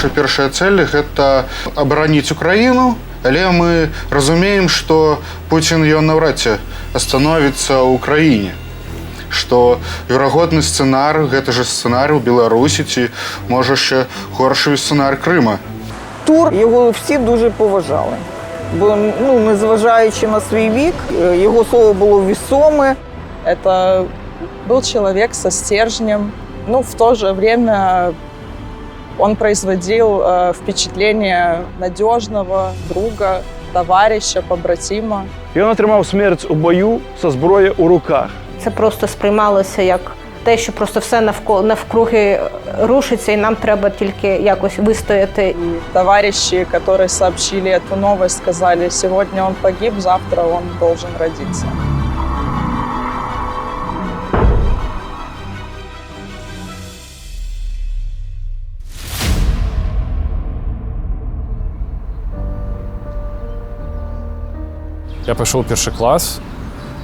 наша першая цель – гэта абараніць Украіну, але мы разумеем, што Пуцін ён наўрад ці астановіцца ў краіне. Што верагодны сцэнар – гэта ж сцэнар у Беларусі ці, можа, ще горший сценар Крима. Тур, його всі дуже поважали. Бо, незважаючи на свій вік, його слово було весоме. Это был человек со стержнем. В то же время он производил впечатление надежного друга, товарища, побратима. Він отримав смерть у бою зі зброєю у руках. Це просто сприймалося як те, що просто все навкруги рушиться, і нам треба тільки якось вистояти. Товарищи, которые сообщили эту новость, сказали, сегодня он погиб, завтра он должен родиться. Я пайшоў першы клас,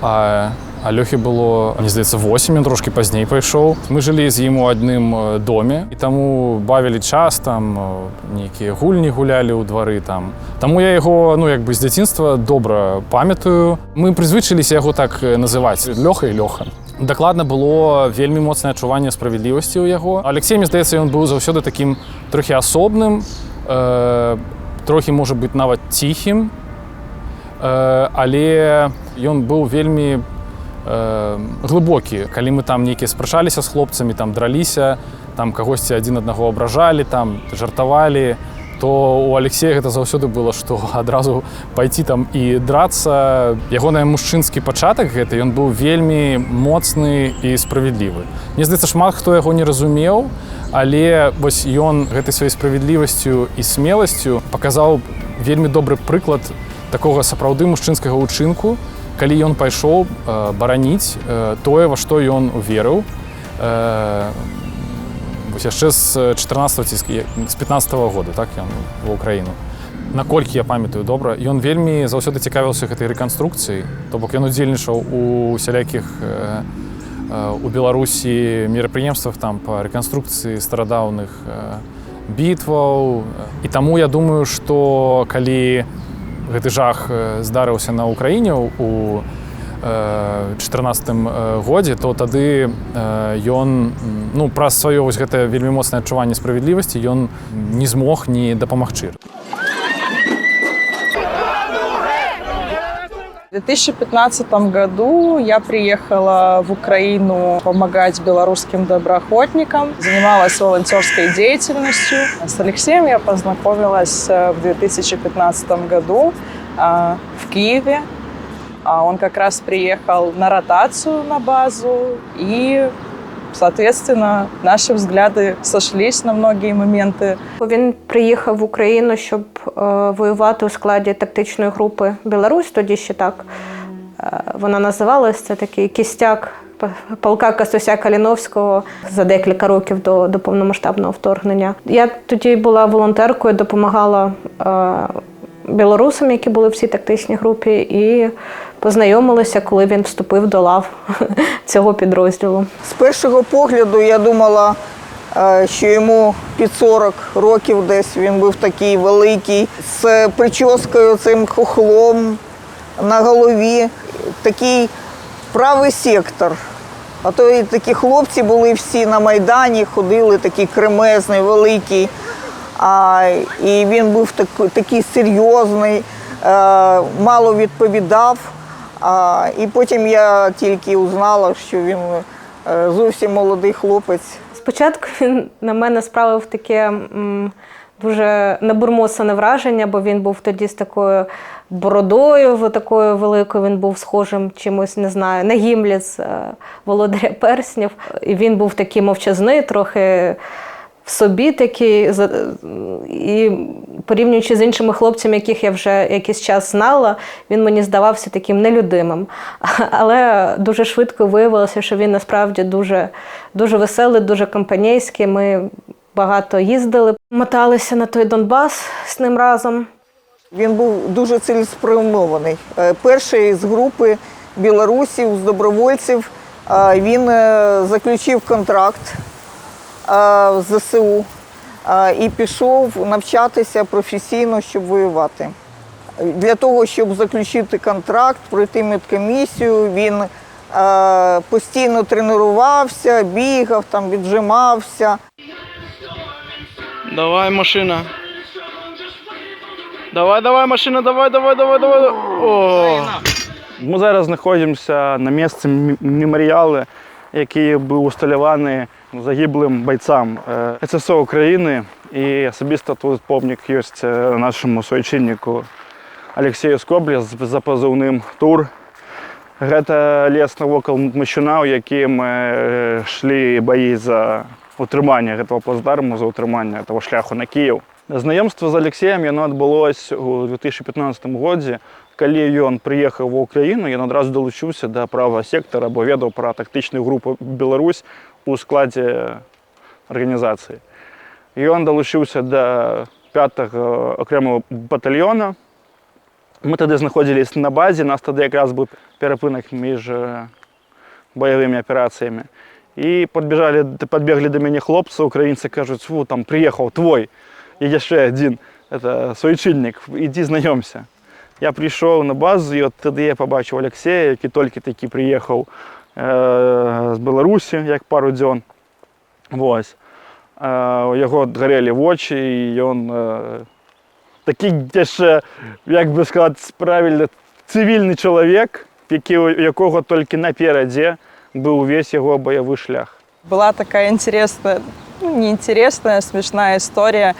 а Лёхі было, мне здаецца, 8, ён трошкі пазней пайшоў. Мы жылі з ім у адным доме, і таму бавілі час, там нейкія гульні гулялі ў двары. Таму я яго, з дзяцінства добра памятаю. Мы прызвычыліся яго так называць Лёха і Лёха. Дакладна было вельмі моцнае адчуванне справядлівасці ў яго. Алексей, мне здаецца, ён быў заўсёды такім трохі асобным, трохі, можа быць, нават ціхім, але ён быў вельмі глыбокі. Калі мы там нейкія спрачаліся з хлопцамі, драліся, кагосьці адзін аднаго абражалі, жартавалі, то у Алексея гэта заўсёды было, што адразу пайці і драцца. Ягоны мужчынскі пачатак гэты, ён быў вельмі моцны і справядлівы. Мне здаецца, шмат хто яго не разумеў, але вось ён гэтай сваёй справядлівасцю і смеласцю паказаў вельмі добры прыклад такога сапраўды мужчынскага ўчынку, калі ён пайшоў бараніць тое, во што ён верыў. Яшчэ з 15-го года, так, ён ва Ўкраіну. Наколькі я памятаю добра, ён вельмі заўсёды цікавіўся гэтай рэканструкцыяй, то бок ён удзельнічаў у сялякіх у Беларусі мерапрыемствах па рэканструкцыі старадаўных бітваў. І таму я думаю, што калі гэты жах здарыўся на Ўкраіне у 2014 годзе, то тады ён, праз сваё вось гэтае вельмі моцнае адчуванне справядлівасці, ён не змог ні дапамагчы. В 2015 году я приехала в Украину помогать белорусским доброохотникам, занималась волонтерской деятельностью. С Алексеем я познакомилась в 2015 году в Киеве. Он как раз приехал на ротацию на базу, и, соответственно, наши взгляды сошлись на многие моменты. Він приїхав в Україну, щоб воювати у складі тактичної групи «Білорусь», тоді ще так вона називалась. Це такий кістяк полка Костуся Каліновського за декілька років до повномасштабного вторгнення. Я тоді була волонтеркою, допомагала білорусам, які були в цій тактичній групі, і познайомилися, коли він вступив до лав цього підрозділу. З першого погляду я думала, що йому під 40 років десь, він був такий великий, з прическою, цим хохлом на голові, такий правий сектор. А то і такі хлопці були всі на Майдані, ходили, такий кремезний, великий. І він був такий серйозний, мало відповідав. І потім я тільки узнала, що він зовсім молодий хлопець. Спочатку він на мене справив таке дуже набурмосане враження, бо він був тоді з такою бородою, такою великою, він був схожим чимось, не знаю, на Гімлі з «Володаря перснів». І він був такий мовчазний, трохи в собі такий, і порівнюючи з іншими хлопцями, яких я вже якийсь час знала, він мені здавався таким нелюдимим. Але дуже швидко виявилося, що він насправді дуже веселий, дуже компанійський. Ми багато їздили, моталися на той Донбас з ним разом. Він був дуже цілеспрямований. Перший з групи білорусів, з добровольців, він заключив контракт в ЗСУ. і пішов навчатися професійно, щоб воювати. Для того, щоб заключити контракт, пройти медкомісію, він постійно тренувався, бігав, там, віджимався. Давай, машина. Давай, машина, давай. О! Ми зараз знаходимося на місці меморіалу, який був усталюваний загиблим бойцям ССО України. І особисто тут помник є нашому суайчиннику Олексію Скоблі за позивним «Тур». Це ліс навколо Мощуна, у яким йшли бої за утримання цього плацдарму, за утримання цього шляху на Київ. Знайомство з Олексієм відбулося у 2015 році. Коли він приїхав в Україну, він одразу долучився до правого сектора, бо відав про тактичну групу «Білорусь» у складі організації. І він долучився до 5-го окремого батальйону. Ми тоді знаходилися на базі, у нас тоді якраз був перепинок між бойовими операціями. І підбігли до мене хлопці, українці кажуть, фу, там приїхав твій, і ще один, це суайчинник, іди знайомся. Я прийшов на базу, і от тоді я побачив Олексія, який тільки приїхав з Білорусі, як пару днів. Ось. Його горіли очі, і він такий, як би сказати правильно, цивільний чоловік, у якого тільки напереді був весь його бойовий шлях. Была такая интересная, неинтересная, смешная история.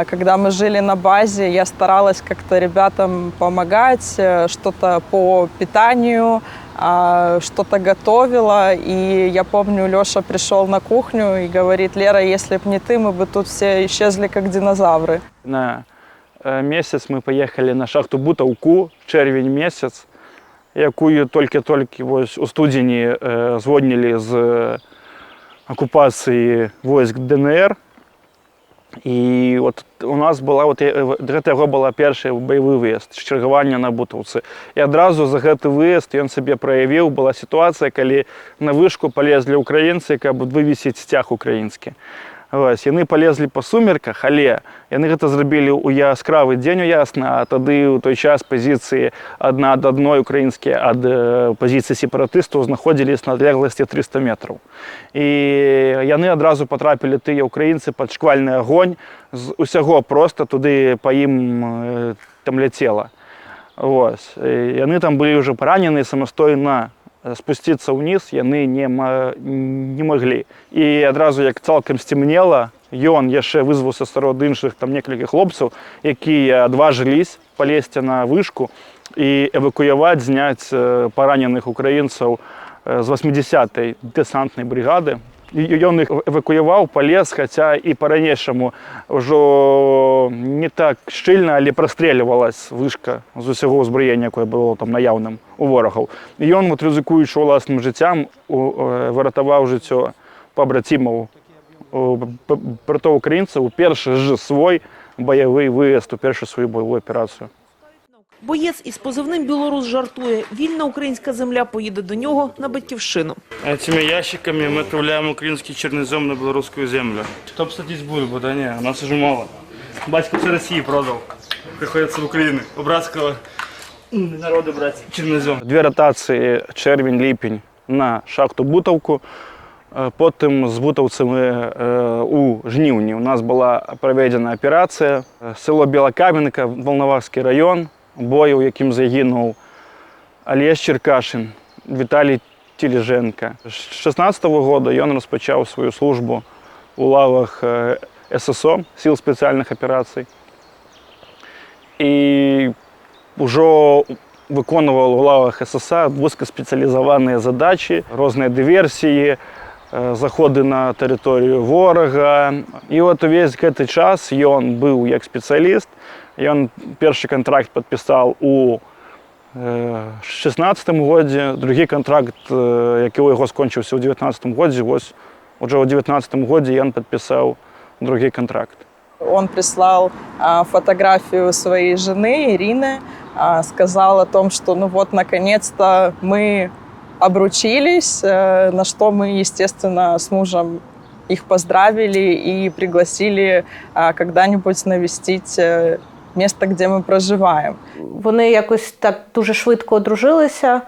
Когда мы жили на базе, я старалась как-то ребятам помогать, что-то по питанию, что-то готовила. И я помню, Леша пришел на кухню и говорит: Лера, если б не ты, мы бы тут все исчезли, как динозавры. На месяц мы поехали на шахту Бутовку, червень месяц, якую тільки у студені звільнили з окупації військ ДНР. І от у нас була перший бойовий виїзд, чергування на Бутовці. І одразу за цей виїзд він себе проявив. Була ситуація, коли на вишку полізли українці, як вивісити стяг український. Ось, вони полізли по сумерках, але вони це зробили у яскравий день, ясно, а тоді у той час позиції одна від одної українські від позиції сепаратистів знаходились на відлеглості 300 метрів. І вони одразу потрапили, ті українці, під шквальний огонь, з усього просто туди по їм там летіло. Ось, і вони там були вже поранені, самостійно спуститися вниз вони не могли. І одразу, як цілком стемніло, він ще визвався серед інших кілька хлопців, які одважились полізти на вишку і евакуювати, зняти поранених українців з 80-ї десантної бригади. Він їх евакуював, поліз, хоча і по-ранішому вже не так щільно, але прострілювалась вишка з усього озброєння, яке було там наявним у ворогів. І він, ризикуючи власним життям, врятував життя побратимів братів-українців у перший ж свій бойовий виїзд, у першу свою бойову операцію. Боєць із позивним «Білорус» жартує. Вільна українська земля поїде до нього на батьківщину. Цими ящиками ми відправляємо український чорнозем на білоруську землю. Щоб садити бульбу, да ні, у нас уже мало. Батько це Росії продав. Приходиться в Україну. У братського народу брати чорнозем. 2 ротації червень-липень на шахту Бутовку. Потім з бутовцями у жнивні у нас була проведена операція. Село Білокам'янка, Волновахський район. Бой, у яким загинув Олесь Черкашин, Віталій Тележенко. З 16-го року він розпочав свою службу у лавах ССО, Сил спеціальних операцій. І вже виконував у лавах ССО вузькоспеціалізовані задачі, різні диверсії, заходи на територію ворога. І от весь цей час він був як спеціаліст. Він перший контракт підписав у 2016 році, другий контракт, який у його скінчився у 2019 році, ось вже у 2019 році він підписав другий контракт. Он прислал фотографию своей жены Ирины, сказал о том, что ну вот наконец-то мы обручились, на что мы, естественно, с мужем их поздравили и пригласили когда-нибудь навестить место, где ми проживаємо. Вони якось так дуже швидко одружилися.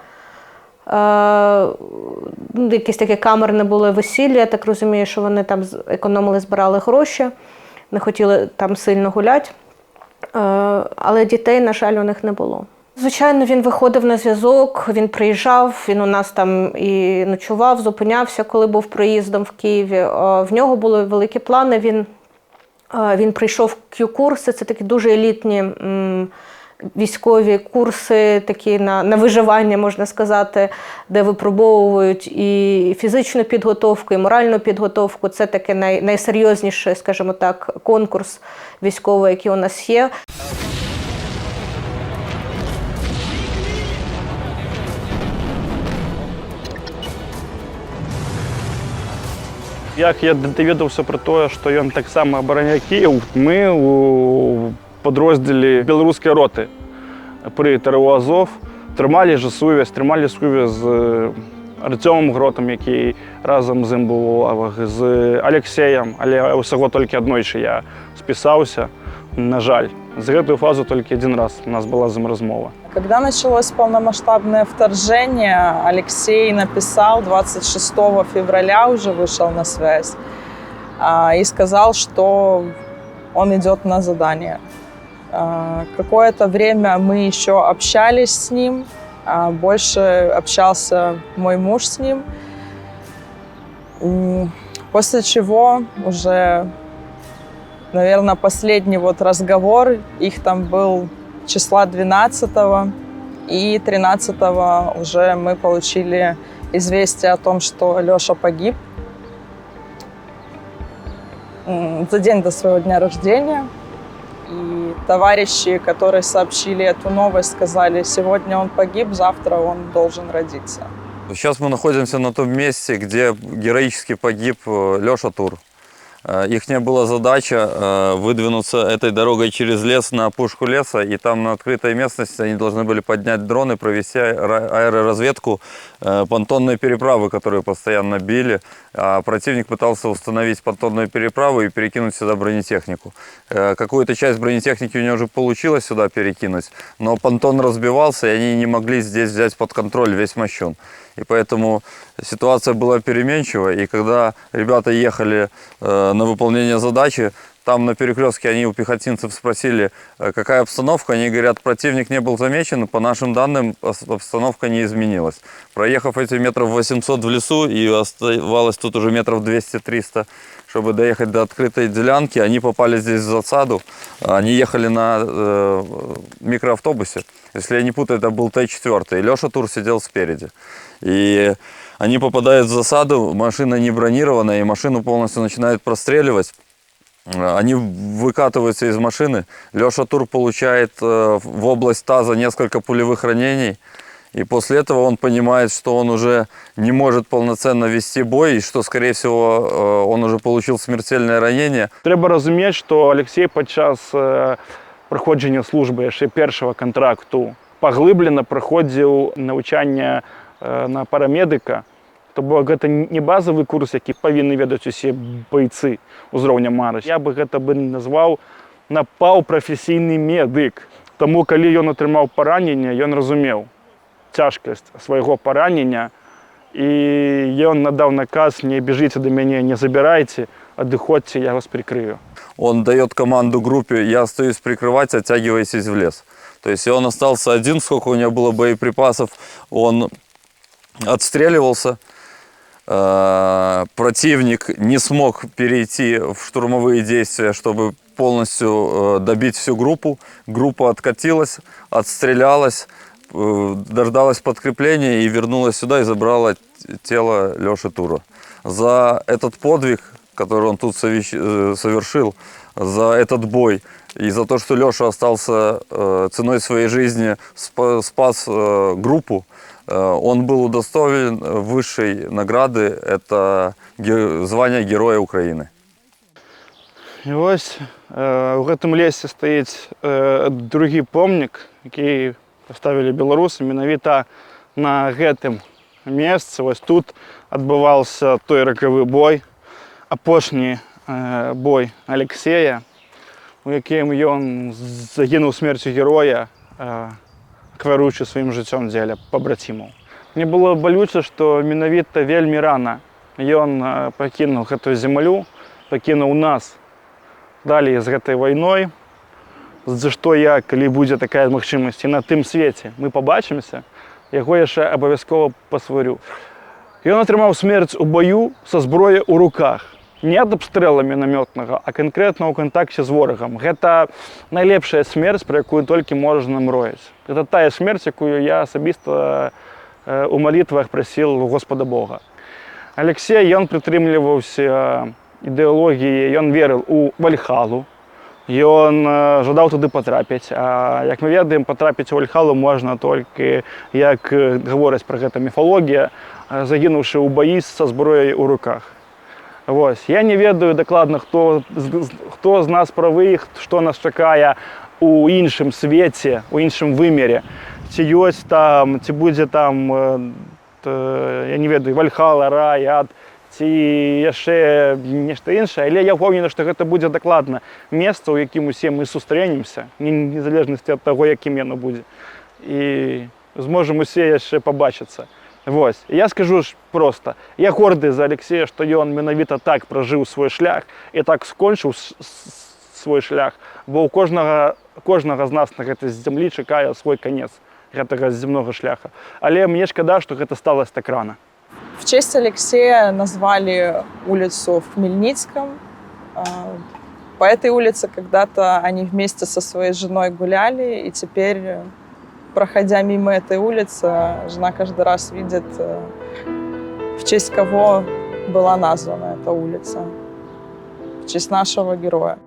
Якісь таке камерне було весілля, я так розумію, що вони там економили, збирали гроші, не хотіли там сильно гуляти. Але дітей, на жаль, у них не було. Звичайно, він виходив на зв'язок, він приїжджав, він у нас там і ночував, зупинявся, коли був проїздом в Києві. В нього були великі плани, він прийшов Q-курси, це такі дуже елітні військові курси, такі на виживання, можна сказати, де випробовують і фізичну підготовку, і моральну підготовку. Це таке найсерйозніший, скажімо так, конкурс військовий, який у нас є. Як я довідався про те, що він так само обороняє Київ, ми у підрозділі білоруської роти при ТРО Азов тримали связь з Артемом Гротом, який разом з ним був у лавах, з Олексієм, але усього тільки однойче я списався, на жаль. За эту фазу только один раз у нас была с ним размова. Когда началось полномасштабное вторжение, Алексей написал 26 февраля, уже вышел на связь, и сказал, что он идет на задание. Какое-то время мы еще общались с ним, больше общался мой муж с ним, после чего уже, наверное, последний вот разговор, их там был числа 12-го, и 13-го уже мы получили известие о том, что Леша погиб за день до своего дня рождения. И товарищи, которые сообщили эту новость, сказали, сегодня он погиб, завтра он должен родиться. Сейчас мы находимся на том месте, где героически погиб Леша Тур. Их была задача выдвинуться этой дорогой через лес на опушку леса, и там на открытой местности они должны были поднять дроны, провести аэроразведку понтонной переправы, которую постоянно били. А противник пытался установить понтонную переправу и перекинуть сюда бронетехнику. Какую-то часть бронетехники у него уже получилось сюда перекинуть, но понтон разбивался, и они не могли здесь взять под контроль весь мощун. И поэтому ситуация была переменчивая, и когда ребята ехали на выполнение задачи, там на перекрестке они у пехотинцев спросили, какая обстановка. Они говорят, противник не был замечен, по нашим данным обстановка не изменилась. Проехав эти метров 800 в лесу, и оставалось тут уже метров 200-300, чтобы доехать до открытой делянки, они попали здесь в засаду. Они ехали на микроавтобусе. Если я не путаю, это был Т-4, и Леша Тур сидел спереди. И они попадают в засаду, машина не бронированная, и машину полностью начинают простреливать. Они выкатываются из машины. Леша Тур получает в область таза несколько пулевых ранений. И после этого он понимает, что он уже не может полноценно вести бой, и что, скорее всего, он уже получил смертельное ранение. Треба розуміти, що Олексій під час проходження служби ще першого контракту поглиблено проходив навчання на парамедика. Тобто це не базовий курс, який повинні ведати усі бойці узровня Мариш. Я би це назвав напівпрофесійний медик. Тому, коли він отримав поранення, він розумів тяжкость свого поранення, і він надав наказ: не біжіть до мене, не забирайте, отдыходьте, я вас прикрою. Он дает команду группе: я остаюсь прикрывать, оттягивайтесь в лес. То есть он остался один, сколько у него было боеприпасов, он отстреливался. Противник не смог перейти в штурмовые действия, чтобы полностью добить всю группу. Группа откатилась, отстрелялась, дождалась подкрепления и вернулась сюда и забрала тело Леши Тура. За этот подвиг, который он тут совершил, за этот бой и за то, что Леша остался ценой своей жизни, спас группу, он был удостоен высшей награды, это звание Героя Украины. І ось в цьому лісі стоїть другий помник, який поставили білоруси, менавіта на гэтым месцы. Ось тут відбувався той роковий бой. апошні бой Алексея, у яким ён загінуў смерцю героя, кваруючы сваім жыццём дзеля пабрацімаў. Мне было балюча, што менавіта вельмі рана ён пакінуў гэтую зямлю, пакінуў нас далей з гэтай вайной, за што я, калі будзе такая магчымасць, і на тым свеце мы пабачымся, яго яшчэ абавязкова пасварю. Ён атрымаў смерць у баю са зброяй у руках. Не ад абстрэлу мінамётнага, а канкрэтна ў кантакце з ворагам. Гэта найлепшая смерць, пра якую толькі можна мроіць. Гэта тая смерць, якую я асабіста у малітвах прасіл у Господа Бога. Алексей, ён прытрымліваўся ідэалогіі, ён верыў у Вальхалу, ён жадаў туды патрапіць. А як мы ведаем, патрапіць у Вальхалу можна толькі, як гавораць пра гэта міфалогія, загінуўшы ў баі са зброяй у руках. Вось. Я не ведаю дакладна, хто з нас правы, што нас чакае у іншым свеце, у іншым вымере. Ці ёсць там, ці будзе там, я не ведаю, Вальхала, рай, ад, ці яшчэ нешта іншае. Але я ўпэўнены, што гэта будзе дакладна месца, у якім усе мы сустрэнемся, незалежнасці ад таго, якім яно будзе. І зможам усе яшчэ пабачыцца. Вось. Я скажу ж проста, я горды за Алексея, што ён менавіта так пражыў свой шлях і так скончыў свой шлях, бо ў кожнага з нас на гэтай зямлі чакае свой канец гэтага земнога шляха. Але мне шкада, што гэта сталася так рана. В честь Алексея назвали улицу в Хмельницком. По этой улице когда-то они вместе со своей женой гуляли, и теперь, проходя мимо этой улицы, жена каждый раз видит, в честь кого была названа эта улица, в честь нашего героя.